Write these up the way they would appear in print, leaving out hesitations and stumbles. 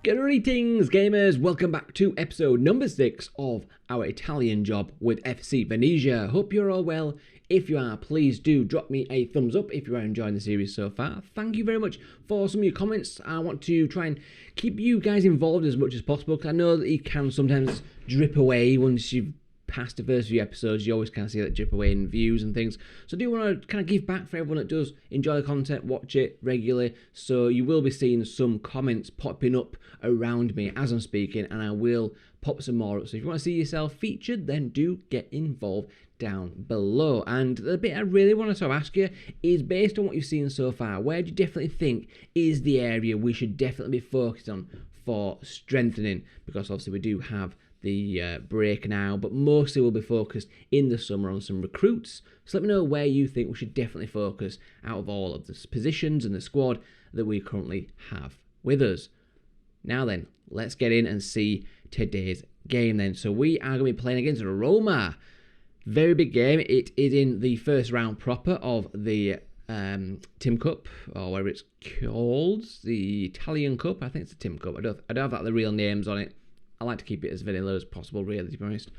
Greetings gamers, welcome back to episode number 6 of our Italian job with FC Venezia. Hope you're all well. If you are, please do drop me a thumbs up if you are enjoying the series so far. Thank you very much for some of your comments. I want to try and keep you guys involved as much as possible, because I know that you can sometimes drip away once you've past the first few episodes. You always kind of see that drip away in views and things. So I do want to kind of give back for everyone that does enjoy the content, watch it regularly. So you will be seeing some comments popping up around me as I'm speaking, and I will pop some more up. So if you want to see yourself featured, then do get involved down below. And the bit I really want to sort of ask you is, based on what you've seen so far, where do you definitely think is the area we should definitely be focused on for strengthening? Because obviously we do have the break now, but mostly we'll be focused in the summer on some recruits. So let me know where you think we should definitely focus out of all of the positions and the squad that we currently have with us. Now then, let's get in and see today's game then. So we are going to be playing against Roma. Very big game. It is in the first round proper of the Tim Cup, or whatever it's called, the Italian Cup. I think it's the Tim Cup. I don't have that the real names on it. I like to keep it as vanilla as possible, really, to be honest.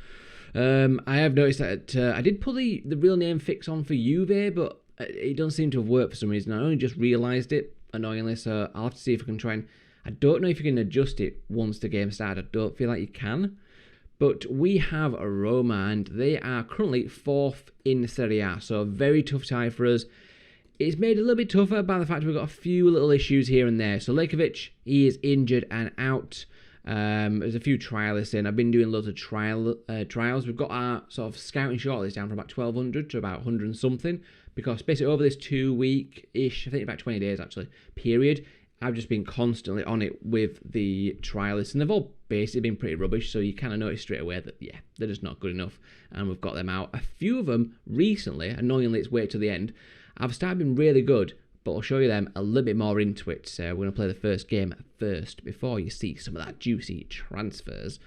I have noticed that I did put the real name fix on for Juve, but it doesn't seem to have worked for some reason. I only just realised it, annoyingly, so I'll have to see if I can try and... I don't know if you can adjust it once the game starts. I don't feel like you can. But we have Roma, and they are currently 4th in Serie A, so a very tough tie for us. It's made a little bit tougher by the fact we've got a few little issues here and there. So Lekovic, he is injured and out. There's a few trialists in. I've been doing loads of trials. We've got our sort of scouting shortlist down from about 1,200 to about 100 and something, because basically over this 2-week-ish, I think about 20 days actually, period, I've just been constantly on it with the trialists, and they've all basically been pretty rubbish, so you kind of notice straight away that, yeah, they're just not good enough, and we've got them out. A few of them recently, annoyingly, it's wait till the end, I've started being really good, but I'll show you them a little bit more into it. So we're going to play the first game first before you see some of that juicy transfers.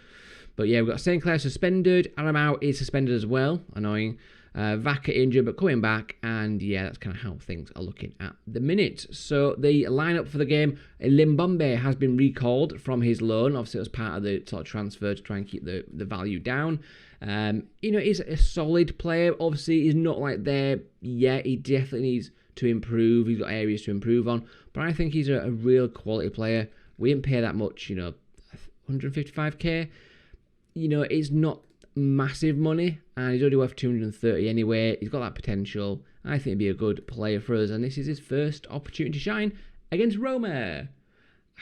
But yeah, we've got St. Clair suspended. Aramau is suspended as well. Annoying. Vaca injured, but coming back. And yeah, that's kind of how things are looking at the minute. So the lineup for the game, Limbombe has been recalled from his loan. Obviously, it was part of the sort of transfer to try and keep the value down. He's a solid player. Obviously, he's not like there yet. He definitely needs to improve. He's got areas to improve on, but I think he's a real quality player. We didn't pay that much, 155k. It's not massive money, and he's already worth 230 anyway. He's got that potential. I think he'd be a good player for us, and this is his first opportunity to shine against Roma.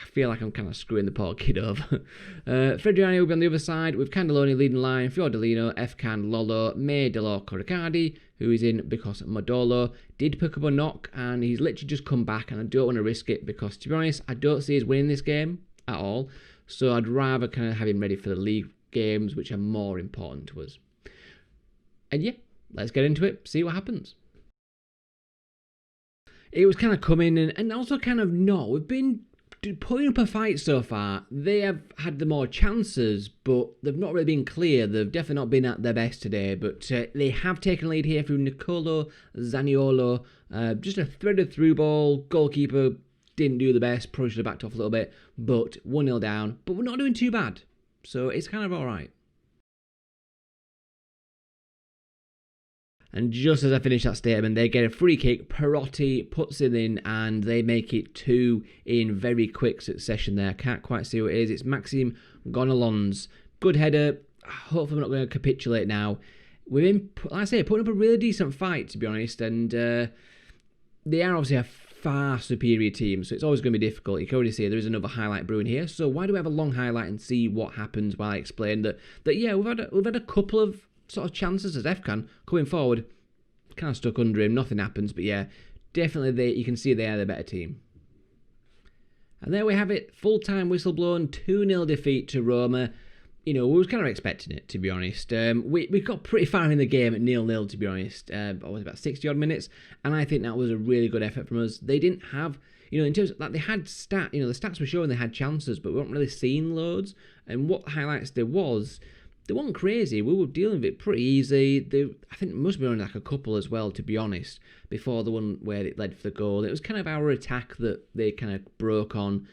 I feel like I'm kind of screwing the poor kid over. Fredriani will be on the other side with Candelloni leading line, Fiordolino, Efkan, Lolo, May, Delor, Corricardi, who is in because Modolo did pick up a knock, and he's literally just come back, and I don't want to risk it because, to be honest, I don't see us winning this game at all. So I'd rather kind of have him ready for the league games, which are more important to us. And yeah, let's get into it, see what happens. It was kind of coming and also kind of not. We've been putting up a fight so far. They have had the more chances, but they've not really been clear. They've definitely not been at their best today, but they have taken lead here through Nicolo Zaniolo. Just a threaded through ball. Goalkeeper didn't do the best, probably should have backed off a little bit, but 1-0 down. But we're not doing too bad, so it's kind of alright. And just as I finish that statement, they get a free kick. Perotti puts it in, and they make it 2 in very quick succession there. Can't quite see what it is. It's Maxime Gonalons. Good header. Hopefully we're not going to capitulate now. We've been, like I say, putting up a really decent fight, to be honest. And they are obviously a far superior team, so it's always going to be difficult. You can already see there is another highlight brewing here. So why do we have a long highlight and see what happens while I explain that yeah, we've had a couple of sort of chances as Efkan coming forward, kind of stuck under him, nothing happens, but yeah, definitely you can see they are the better team. And there we have it, full-time whistle blown, 2-0 defeat to Roma. We was kind of expecting it, to be honest. We got pretty far in the game at 0-0, to be honest. It was about 60-odd minutes, and I think that was a really good effort from us. They didn't have, in terms of, like, they had the stats were showing they had chances, but we weren't really seeing loads. And what highlights there was, they weren't crazy. We were dealing with it pretty easy. I think it must have been only like a couple as well, to be honest, before the one where it led for the goal. It was kind of our attack that they kind of broke on,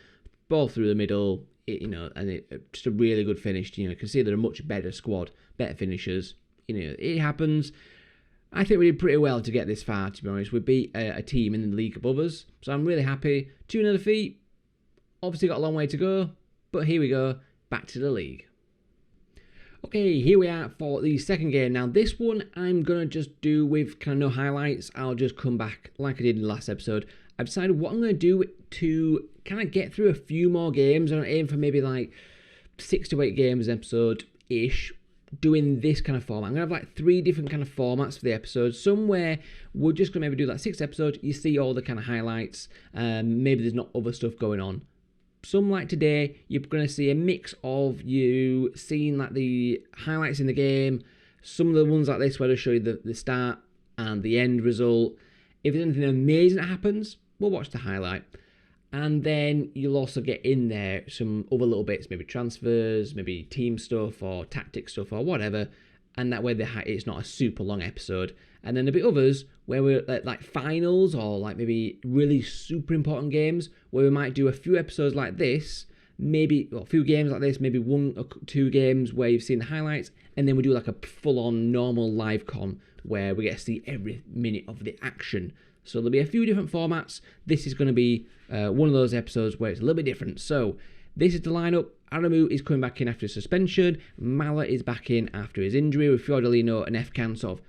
ball through the middle, and just a really good finish. You can see they're a much better squad, better finishers. It happens. I think we did pretty well to get this far, to be honest. We beat a team in the league above us, so I'm really happy. 2-0 defeat. Obviously got a long way to go, but here we go, back to the league. Okay, here we are for the second game. Now, this one I'm going to just do with kind of no highlights. I'll just come back like I did in the last episode. I've decided what I'm going to do to kind of get through a few more games. I'm aiming for maybe like 6 to 8 games an episode-ish, doing this kind of format. I'm going to have like 3 different kind of formats for the episodes. Somewhere we're just going to maybe do like 6 episodes. You see all the kind of highlights. Maybe there's not other stuff going on. Some like today, you're going to see a mix of you seeing like the highlights in the game, some of the ones like this where I show you the start and the end result. If there's anything amazing that happens, we'll watch the highlight. And then you'll also get in there some other little bits, maybe transfers, maybe team stuff or tactic stuff or whatever. And that way it's not a super long episode. And then a bit others where we're like finals or like maybe really super important games where we might do a few episodes like this, maybe a few games like this, maybe 1 or 2 games where you've seen the highlights, and then we do like a full-on normal live con where we get to see every minute of the action. So there'll be a few different formats. This is going to be one of those episodes where it's a little bit different. So this is the lineup. Aramu is coming back in after his suspension. Mala is back in after his injury, with Fiordolino and Efkan sort of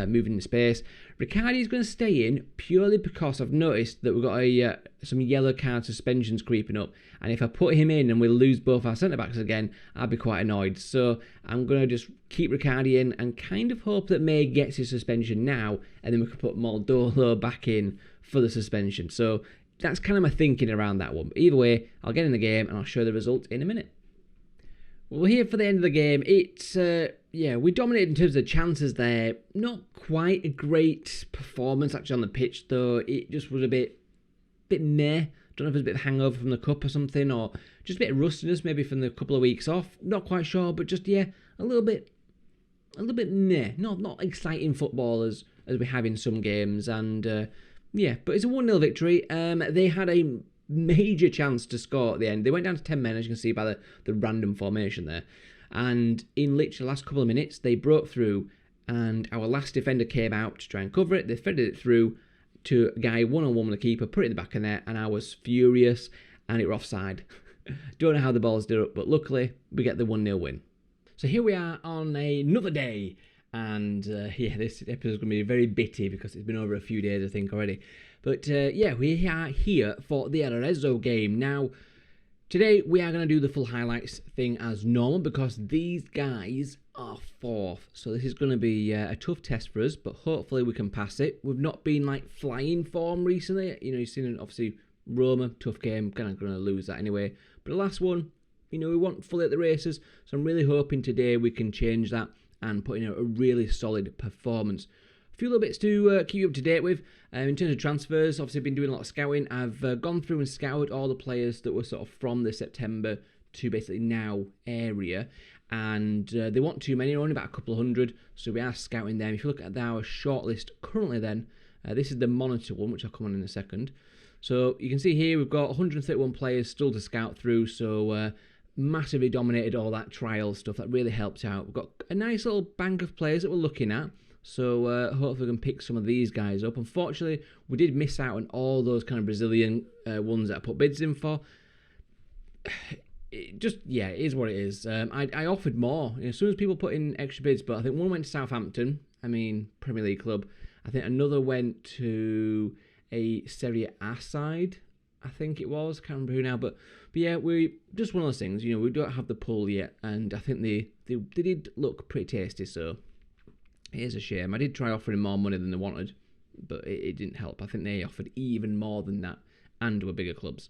moving in space. Riccardi is going to stay in purely because I've noticed that we've got some yellow card suspensions creeping up, and if I put him in and we lose both our centre-backs again, I'd be quite annoyed. So I'm going to just keep Riccardi in and kind of hope that May gets his suspension now, and then we can put Moldolo back in for the suspension. So that's kind of my thinking around that one. But either way, I'll get in the game and I'll show the result in a minute. Well, here for the end of the game, it's, we dominated in terms of chances there. Not quite a great performance actually on the pitch, though. It just was a bit meh. Don't know if it was a bit of hangover from the cup or something, or just a bit of rustiness maybe from the couple of weeks off. Not quite sure, but just, a little bit meh. Not exciting football as we have in some games. And, but it's a 1-0 victory. They had a major chance to score at the end. They went down to 10 men, as you can see by the random formation there. And in literally the last couple of minutes, they broke through, and our last defender came out to try and cover it. They fed it through to a guy one-on-one with the keeper, put it in the back of the net, and I was furious, and it were offside. Don't know how the ball's did up, but luckily, we get the 1-0 win. So here we are on another day, and this episode is going to be very bitty because it's been over a few days, I think, already. But we are here for the Arezzo game. Now, today we are going to do the full highlights thing as normal because these guys are 4th. So this is going to be a tough test for us, but hopefully we can pass it. We've not been like flying form recently. You've seen obviously Roma, tough game, kind of going to lose that anyway. But the last one, we weren't fully at the races. So I'm really hoping today we can change that and put in a really solid performance. A few little bits to keep you up to date with. In terms of transfers, obviously I've been doing a lot of scouting. I've gone through and scouted all the players that were sort of from the September to basically now area. And they weren't too many, only about a couple of hundred. So we are scouting them. If you look at our shortlist currently then, this is the monitor one, which I'll come on in a second. So you can see here we've got 131 players still to scout through. So massively dominated all that trial stuff. That really helped out. We've got a nice little bank of players that we're looking at. So hopefully we can pick some of these guys up. Unfortunately, we did miss out on all those kind of Brazilian ones that I put bids in for. It is what it is. I offered more. As soon as people put in extra bids, but I think one went to Southampton, Premier League club. I think another went to a Serie A side, I think it was. Can't remember who now, but we just one of those things. We don't have the pull yet, and I think they did look pretty tasty, so it is a shame. I did try offering more money than they wanted, but it didn't help. I think they offered even more than that and were bigger clubs.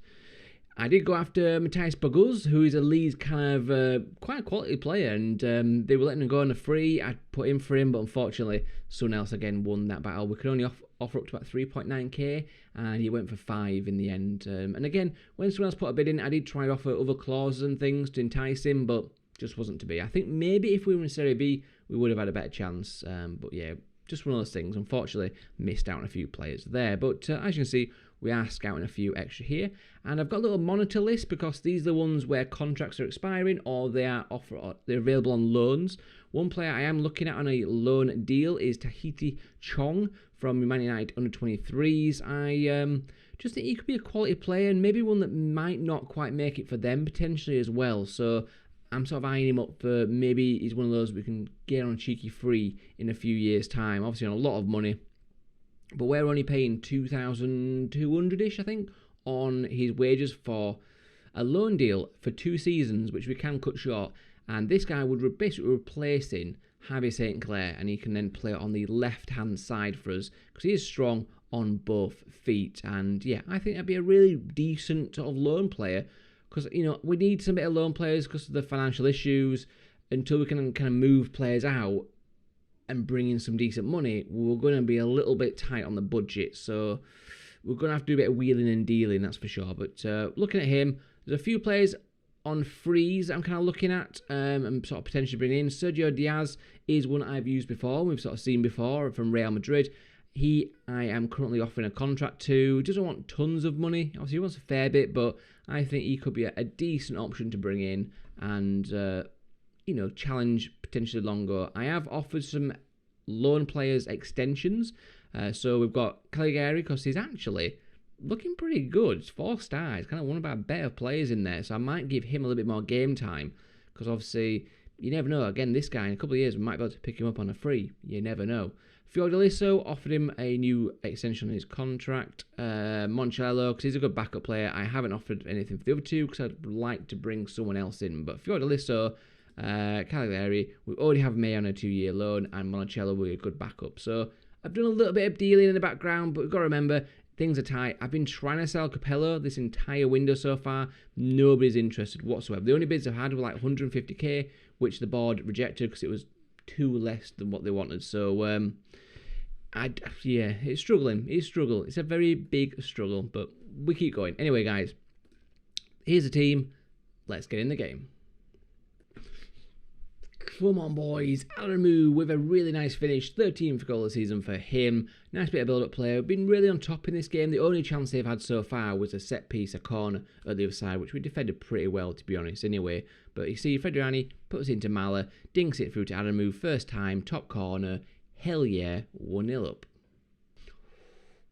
I did go after Matthias Boguz, who is a Leeds kind of quite a quality player, and they were letting him go on a free. I put in for him, but unfortunately, someone else again won that battle. We could only offer up to about 3.9k, and he went for 5 in the end. And again, when someone else put a bid in, I did try to offer other clauses and things to entice him, but just wasn't to be. I think maybe if we were in Serie B, we would have had a better chance. But yeah, just one of those things. Unfortunately, missed out on a few players there. But as you can see, we are scouting a few extra here. And I've got a little monitor list because these are the ones where contracts are expiring or they're available on loans. One player I am looking at on a loan deal is Tahiti Chong from Man United under 23s. I just think he could be a quality player and maybe one that might not quite make it for them potentially as well. So I'm sort of eyeing him up for maybe he's one of those we can get on a cheeky free in a few years' time. Obviously on a lot of money. But we're only paying 2,200-ish, I think, on his wages for a loan deal for 2 seasons, which we can cut short. And this guy would basically replacing Javi St. Clair, and he can then play on the left-hand side for us, because he is strong on both feet. And yeah, I think that'd be a really decent sort of loan player, because, you know, we need some bit of loan players because of the financial issues. Until we can kind of move players out and bring in some decent money, we're going to be a little bit tight on the budget, so we're going to have to do a bit of wheeling and dealing, that's for sure. But looking at him, there's a few players on freeze I'm kind of looking at and sort of potentially bringing in. Sergio Diaz is one I've used before, we've sort of seen before from Real Madrid. I am currently offering a contract to. He doesn't want tons of money, obviously he wants a fair bit, but I think he could be a decent option to bring in and you know, challenge potentially longer. I have offered some loan players extensions. So we've got Caligari, because he's actually looking pretty good. It's 4 stars, kind of one of our better players in there. So I might give him a little bit more game time, because obviously you never know. Again, this guy in a couple of years we might be able to pick him up on a free. You never know. Fiordaliso, offered him a new extension on his contract. Moncello, because he's a good backup player. I haven't offered anything for the other two because I'd like to bring someone else in. But Fiordaliso, Caligari, we already have May on a 2-year loan, and Monticello will be a good backup. So I've done a little bit of dealing in the background, but we've got to remember things are tight. I've been trying to sell Capello this entire window so far. Nobody's interested whatsoever. The only bids I've had were like 150k, which the board rejected because it was too less than what they wanted. So yeah, it's struggling. It's a very big struggle, but we keep going. Anyway, guys, here's the team. Let's get in the game. Come on, boys. Alamu with a really nice finish. 13th goal of the season for him. Nice bit of build-up play. We've been really on top in this game. The only chance they've had so far was a set piece, a corner at the other side, which we defended pretty well, to be honest, anyway. But you see, Federani puts it into Mala, dinks it through to Alamu. First time, top corner. Hell yeah, 1-0 up.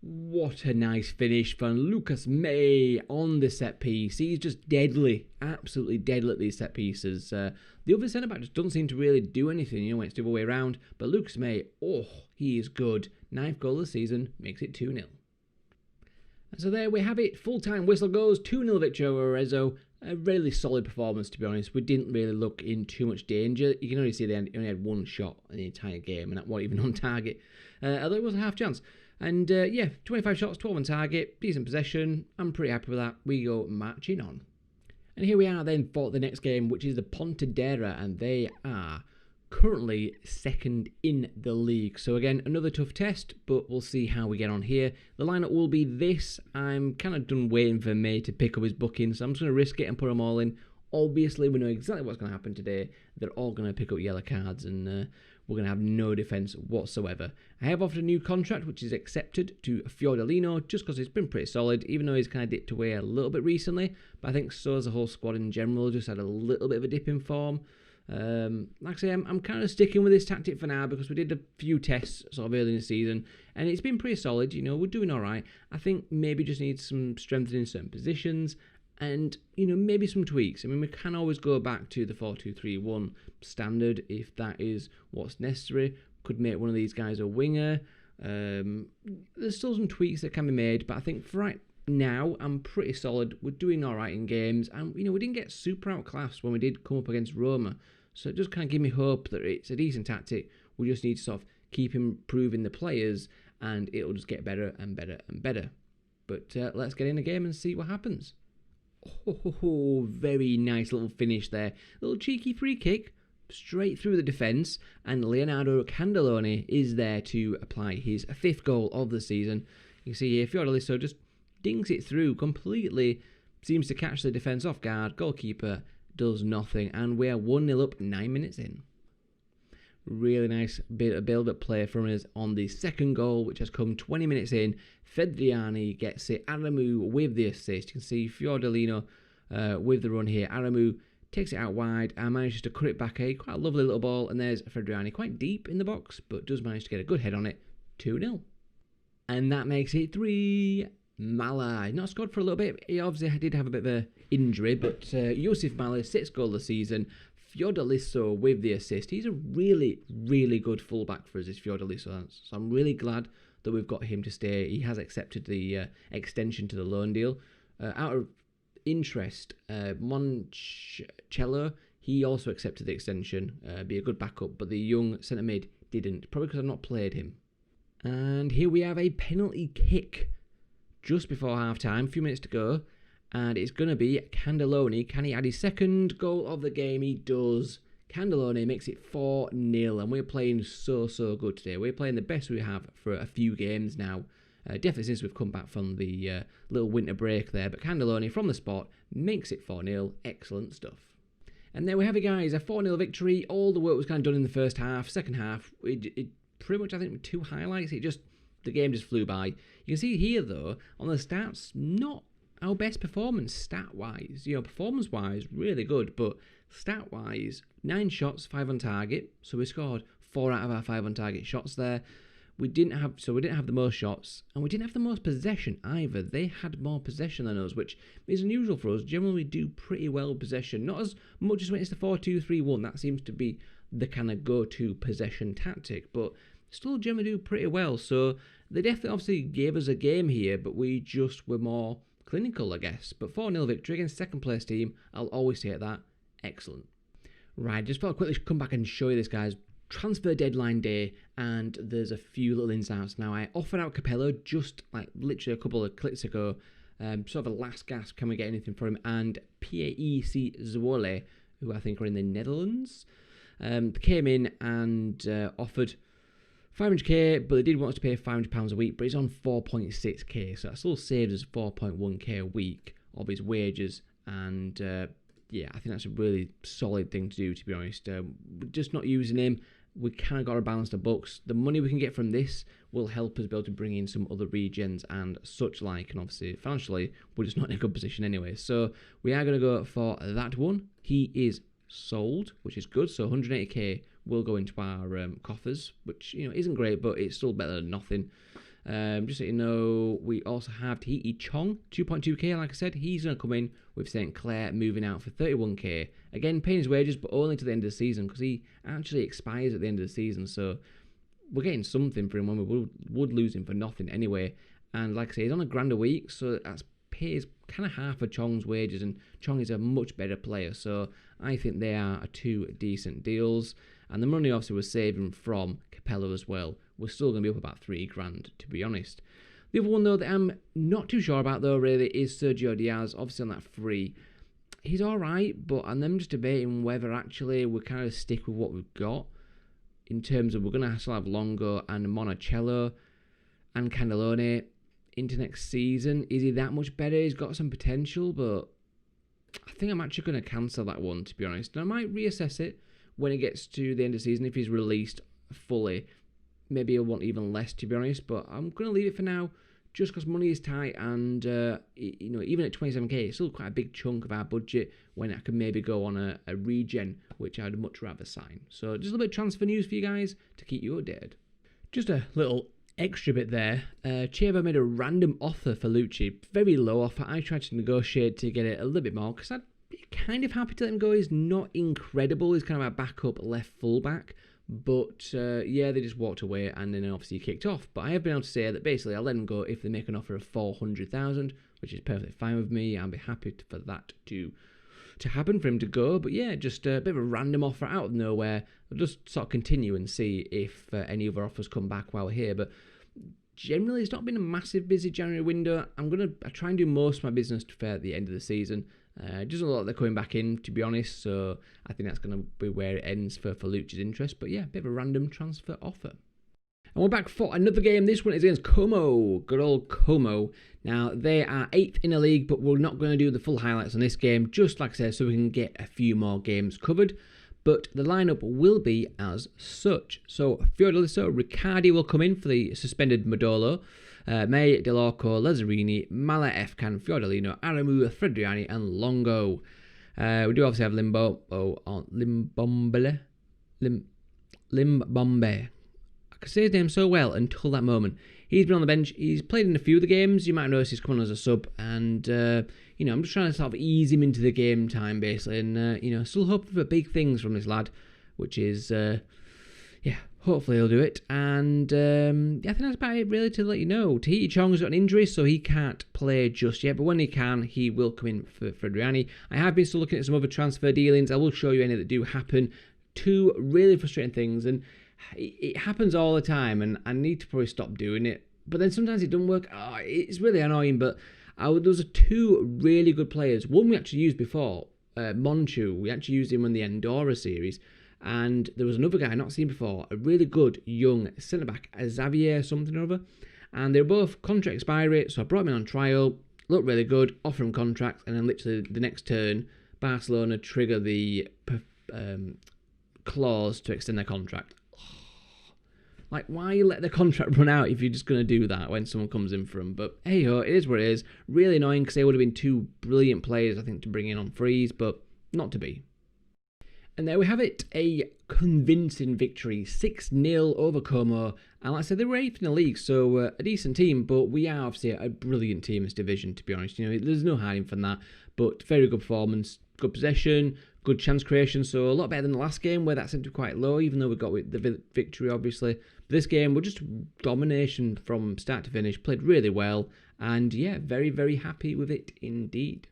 What a nice finish from Lucas May on the set piece. He's just deadly, absolutely deadly at these set pieces. The other centre-back just doesn't seem to really do anything, you know, when it's the other way around. But Lucas May, oh, he is good. 9th goal of the season, makes it 2-0. And so there we have it. Full-time whistle goes, 2-0 victory over Arezzo. A really solid performance, to be honest. We didn't really look in too much danger. You can only see they only had 1 shot in the entire game, and that wasn't even on target. Although it was a half chance. And yeah, 25 shots, 12 on target, decent possession. I'm pretty happy with that. We go marching on. And here we are then for the next game, which is the Pontedera, and they are currently 2nd in the league. So again, another tough test, but we'll see how we get on here. The lineup will be this. I'm kind of done waiting for May to pick up his booking, so I'm just going to risk it and put them all in. Obviously, we know exactly what's going to happen today. They're all going to pick up yellow cards, and we're going to have no defence whatsoever. I have offered a new contract, which is accepted, to Fiordalino, just because it's been pretty solid, even though he's kind of dipped away a little bit recently. But I think so has the whole squad in general, just had a little bit of a dip in form. Like I say, I'm kind of sticking with this tactic for now, because we did a few tests sort of early in the season, and it's been pretty solid. You know, we're doing all right. I think maybe just need some strengthening in certain positions, and, you know, maybe some tweaks. I mean, we can always go back to the 4-2-3-1 standard if that is what's necessary. Could make one of these guys a winger. There's still some tweaks that can be made, but I think for right now, I'm pretty solid. We're doing all right in games, and, you know, we didn't get super outclassed when we did come up against Roma. So it just kind of give me hope that it's a decent tactic. We just need to sort of keep improving the players, and it'll just get better and better and better. But let's get in the game and see what happens. Oh, very nice little finish there. Little cheeky free kick straight through the defence, and Leonardo Candelone is there to apply his 5th goal of the season. You can see here, Fiordaliso just dings it through completely, seems to catch the defence off guard. Goalkeeper does nothing, and we are 1-0 up 9 minutes in. Really nice bit of build-up play from us on the 2nd goal, which has come 20 minutes in. Fedriani gets it. Aramu with the assist. You can see Fiordalino with the run here. Aramu takes it out wide and manages to cut it back. Quite a lovely little ball. And there's Fedriani, quite deep in the box, but does manage to get a good head on it. 2-0. And that makes it 3. Mala, not scored for a little bit. He obviously did have a bit of an injury, but Yusuf Mala, 6th goal of the season. Fiordaliso with the assist. He's a really, really good fullback for us, this Fiordaliso. So I'm really glad that we've got him to stay. He has accepted the extension to the loan deal. Out of interest, Moncello, he also accepted the extension. Be a good backup, but the young centre mid didn't. Probably because I've not played him. And here we have a penalty kick just before half time. A few minutes to go. And it's going to be Candelone. Can he add his 2nd goal of the game? He does. Candelone makes it 4-0. And we're playing so good today. We're playing the best we have for a few games now. Definitely since we've come back from the little winter break there. But Candelone from the spot makes it 4-0. Excellent stuff. And there we have it, guys. A 4-0 victory. All the work was kind of done in the first half. Second half, it pretty much, I think, with 2 highlights. The game just flew by. You can see here, though, on the stats, not our best performance stat-wise. Performance-wise, really good, but stat-wise, 9 shots, 5 on target. So we scored 4 out of our 5 on target shots there. We didn't have the most shots, and we didn't have the most possession either. They had more possession than us, which is unusual for us. Generally, we do pretty well possession. Not as much as when it's the 4-2-3-1. That seems to be the kind of go-to possession tactic, but still generally do pretty well. So they definitely obviously gave us a game here, but we just were more clinical, I guess. But 4-0 victory against 2nd place team, I'll always take that. Excellent. Right, just thought I'd quickly come back and show you this, guys. Transfer deadline day, and there's a few little ins and outs. Now, I offered out Capello just like literally a couple of clicks ago. Sort of a last gasp, can we get anything for him? And PAEC Zwolle, who I think are in the Netherlands, came in and offered 500k, but they did want us to pay £500 a week, but he's on 4.6k, so that still saves us 4.1k a week of his wages, and yeah, I think that's a really solid thing to do, to be honest. We're just not using him. We kind of got to balance the books. The money we can get from this will help us be able to bring in some other regions and such like, and obviously financially we're just not in a good position anyway, so we are going to go for that one. He is sold, which is good, so 180k will go into our coffers, which isn't great, but it's still better than nothing. Just so you know, we also have Tahiti Chong, 2.2k. Like I said, he's going to come in with St. Clair moving out for 31k. Again, paying his wages, but only to the end of the season, because he actually expires at the end of the season. So we're getting something for him when we would lose him for nothing anyway. And like I say, he's on £1,000 a week, so that's pays kind of half of Chong's wages, and Chong is a much better player. So I think they are 2 decent deals. And the money obviously we're saving from Capello as well. We're still going to be up about £3,000, to be honest. The other one, though, that I'm not too sure about, though, really, is Sergio Diaz, obviously on that free. He's all right, but I'm just debating whether actually we kind of stick with what we've got in terms of we're going to still have Longo and Monticello and Candelone into next season. Is he that much better? He's got some potential, but I think I'm actually going to cancel that one, to be honest. And I might reassess it when it gets to the end of the season if he's released fully. Maybe he'll want even less, to be honest, but I'm going to leave it for now just because money is tight, and even at 27k, it's still quite a big chunk of our budget when I can maybe go on a regen, which I'd much rather sign. So just a little bit of transfer news for you guys to keep you updated. Just a little extra bit there. Chievo made a random offer for Lucci, very low offer. I tried to negotiate to get it a little bit more because I'd be kind of happy to let him go. He's not incredible. He's kind of our backup left fullback. But yeah, they just walked away, and then obviously he kicked off. But I have been able to say that basically I'll let him go if they make an offer of 400,000, which is perfectly fine with me. I'll be happy for that to happen, for him to go. But yeah, just a bit of a random offer out of nowhere. I'll just sort of continue and see if any other offers come back while we're here. But generally it's not been a massive busy January window. I try and do most of my business to fair at the end of the season. It doesn't look like they're coming back in, to be honest, so I think that's going to be where it ends for Lucha's interest. But yeah, a bit of a random transfer offer. And we're back for another game. This one is against Como. Good old Como. Now, they are 8th in the league, but we're not going to do the full highlights on this game, just like I said, so we can get a few more games covered. But the lineup will be as such. So, Fiordaliso, Riccardi will come in for the suspended Modolo. May, Dell'Orco, Lazzarini, Mala, Efkan, Fiordalino, Aramu, Fredriani, and Longo. We do obviously have Limbombe. I could say his name so well until that moment. He's been on the bench. He's played in a few of the games. You might notice he's come on as a sub. And, I'm just trying to sort of ease him into the game time, basically. And, still hoping for big things from this lad, which is, hopefully he'll do it. And I think that's about it, really, to let you know. Tahiti Chong's got an injury, so he can't play just yet. But when he can, he will come in for Fredriani. I have been still looking at some other transfer dealings. I will show you any that do happen. Two really frustrating things. And it happens all the time, and I need to probably stop doing it. But then sometimes it doesn't work. Oh, it's really annoying, but there was two really good players. One we actually used before, Monchu. We actually used him on the Andorra series. And there was another guy I've not seen before, a really good young centre-back, Xavier something or other. And they were both contract expiry, so I brought him in on trial, looked really good, offered him contracts, and then literally the next turn, Barcelona trigger the clause to extend their contract. Like, why let the contract run out if you're just going to do that when someone comes in for them? But hey-ho, it is what it is. Really annoying because they would have been two brilliant players, I think, to bring in on frees, but not to be. And there we have it, a convincing victory, 6-0 over Como. And like I said, they were 8th in the league, so a decent team, but we are obviously a brilliant team in this division, to be honest. There's no hiding from that, but very good performance, good possession, good chance creation, so a lot better than the last game where that seemed to be quite low, even though we got the victory, obviously. But this game, we're just domination from start to finish, played really well, and yeah, very, very happy with it indeed.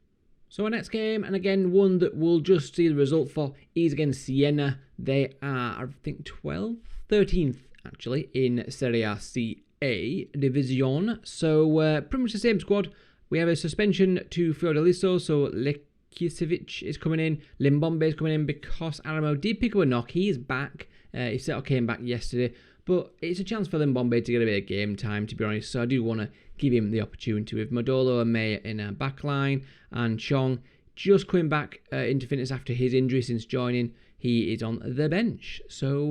So our next game, and again, one that we'll just see the result for, is against Siena. They are, I think, 13th, actually, in Serie A CA Division. So pretty much the same squad. We have a suspension to Fiordaliso, so Lekicevic is coming in, Limbombe is coming in because Aramo did pick up a knock. He is back. He came back yesterday, but it's a chance for Limbombe to get a bit of game time, to be honest. So I do want to give him the opportunity with Modolo and May in our back line, and Chong just coming back into fitness after his injury since joining. He is on the bench. So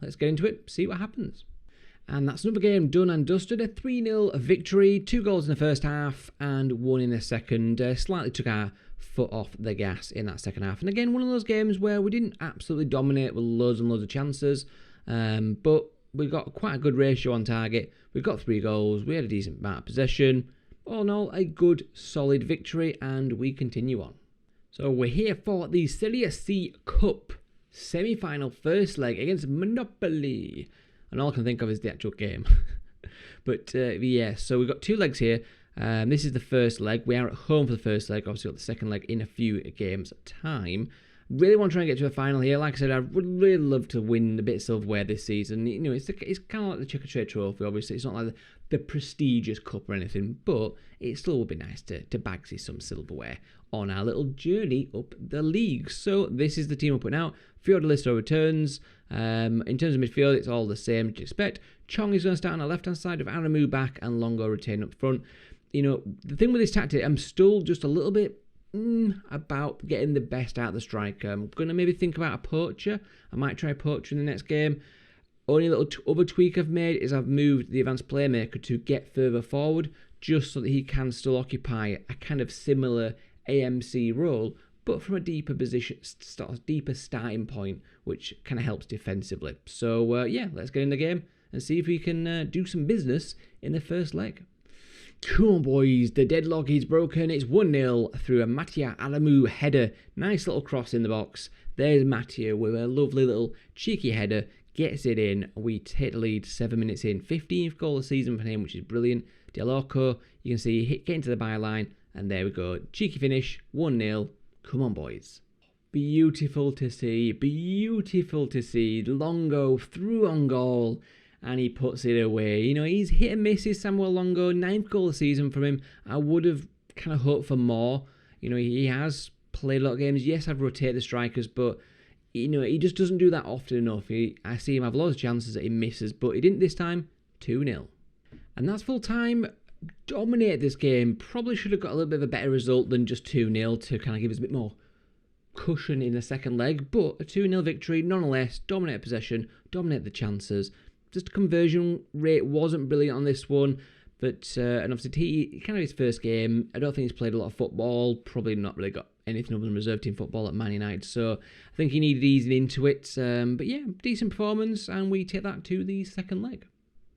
let's get into it, see what happens. And that's another game done and dusted. A 3-0 victory, 2 goals in the first half and 1 in the second. Slightly took our foot off the gas in that second half. And again, one of those games where we didn't absolutely dominate with loads and loads of chances, but we got quite a good ratio on target. We got 3 goals. We had a decent amount of possession. All in all, a good, solid victory, and we continue on. So we're here for the Serie C Cup semi-final first leg against Monolpoly. And all I can think of is the actual game. But so we've got 2 legs here. This is the first leg. We are at home for the first leg. Obviously, got the second leg in a few games' time. Really want to try and get to a final here. Like I said, I would really love to win a bit of silverware this season. It's kind of like the Checkatrade Trophy, obviously. It's not like the prestigious cup or anything, but it still would be nice to bag some silverware on our little journey up the league. So this is the team we're putting out. Fiordaliso returns. In terms of midfield, it's all the same as you expect. Chong is going to start on the left-hand side with Aramu back and Longo retain up front. The thing with this tactic, I'm still just a little bit about getting the best out of the striker. I'm going to maybe think about a poacher. I might try a poacher in the next game. Only a little other tweak I've made is I've moved the advanced playmaker to get further forward, just so that he can still occupy a kind of similar AMC role, but from a deeper position, deeper starting point, which kind of helps defensively. So let's get in the game and see if we can do some business in the first leg. Come on, boys, the deadlock is broken. It's 1-0 through a Mattia Alamu header. Nice little cross in the box. There's Mattia with a lovely little cheeky header. Gets it in. We take the lead 7 minutes in. 15th goal of the season for him, which is brilliant. Dell'Orco, you can see, get into the byline. And there we go. Cheeky finish, 1-0. Come on, boys. Beautiful to see. Beautiful to see. Longo through on goal. and he puts it away. You know, he's hit and misses, Samuel Longo, 9th goal of the season from him. I would have kind of hoped for more. You know, he has played a lot of games. Yes, I've rotated the strikers, but, you know, he just doesn't do that often enough. I see him have lots of chances that he misses, but he didn't this time. 2-0. And that's full time. Dominated this game. Probably should have got a little bit of a better result than just 2-0 to kind of give us a bit more cushion in the second leg, but a 2-0 victory nonetheless. Dominate possession, dominate the chances. Just conversion rate wasn't brilliant on this one, but and obviously he kind of his first game. I don't think he's played a lot of football, probably not really got anything other than reserve team football at Man United, so I think he needed easing into it, but yeah, decent performance, and we take that to the second leg.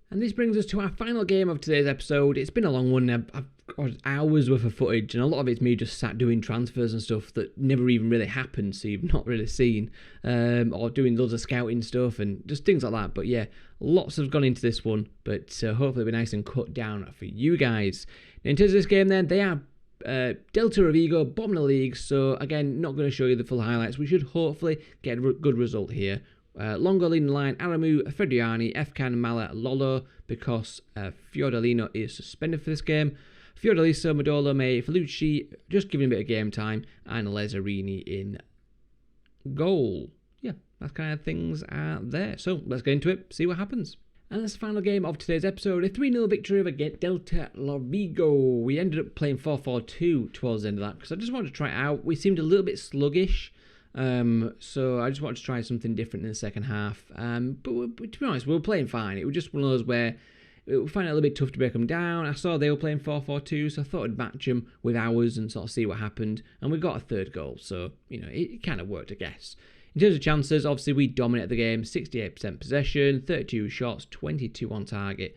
And this brings us to our final game of today's episode. It's been a long one. I've got hours worth of footage, and a lot of it's me just sat doing transfers and stuff that never even really happened, so you've not really seen, or doing loads of scouting stuff and just things like that. But yeah, lots have gone into this one, but hopefully it'll be nice and cut down for you guys. Now, in terms of this game then, they are Delta of Vigo, bottom of the league, so again, not going to show you the full highlights. We should hopefully get a good result here. Longo leading the line, Aramu, Frediani, Efkan, Mala, Lolo, because Fiordalino is suspended for this game. Fiordaliso, Modolo, May, Felucci, just giving a bit of game time, and Lazzarini in goal. Yeah, that kind of things are there. So let's get into it, see what happens. And that's the final game of today's episode, a 3-0 victory against Delta Vigo. We ended up playing 4-4-2 towards the end of that, because I just wanted to try it out. We seemed a little bit sluggish. So I just wanted to try something different in the second half. But to be honest, we were playing fine. It was just one of those where we found it a little bit tough to break them down. I saw they were playing 4-4-2, so I thought I'd match them with ours and sort of see what happened. And we got a third goal, so, you know, it kind of worked, I guess. In terms of chances, obviously we dominated the game. 68% possession, 32 shots, 22 on target.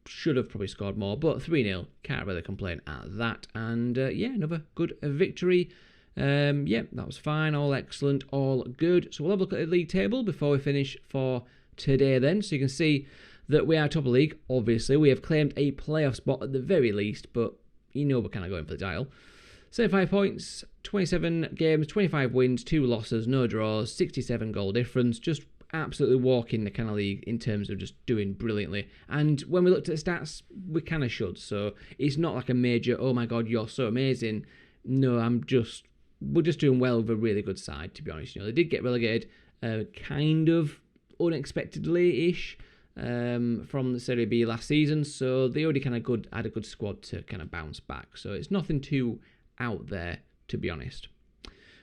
Should have probably scored more, but 3-0. Can't really complain at that. And yeah, another good victory. Yeah, that was fine, all excellent, all good. So we'll have a look at the league table before we finish for today then. So you can see that we are top of the league, obviously. We have claimed a playoff spot at the very least, but you know we're kind of going for the title. 75 points, 27 games, 25 wins, 2 losses, no draws, 67 goal difference. Just absolutely walking the kind of league in terms of just doing brilliantly. And when we looked at the stats, we kind of should. So it's not like a major, oh my God, you're so amazing. No, we're just doing well with a really good side, to be honest. You know, they did get relegated kind of unexpectedly-ish from the Serie B last season, so they already kind of had a good squad to kind of bounce back. So it's nothing too out there, to be honest.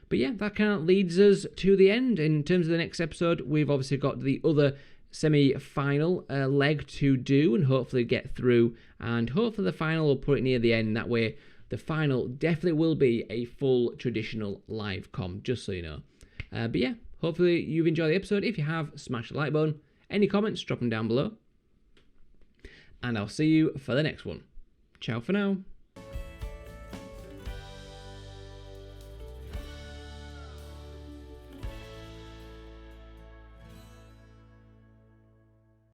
But yeah, that kind of leads us to the end. In terms of the next episode, we've obviously got the other semi-final leg to do and hopefully get through. And hopefully the final will put it near the end. That way, the final definitely will be a full traditional live com, just so you know. But yeah, hopefully you've enjoyed the episode. If you have, smash the like button. Any comments, drop them down below. And I'll see you for the next one. Ciao for now.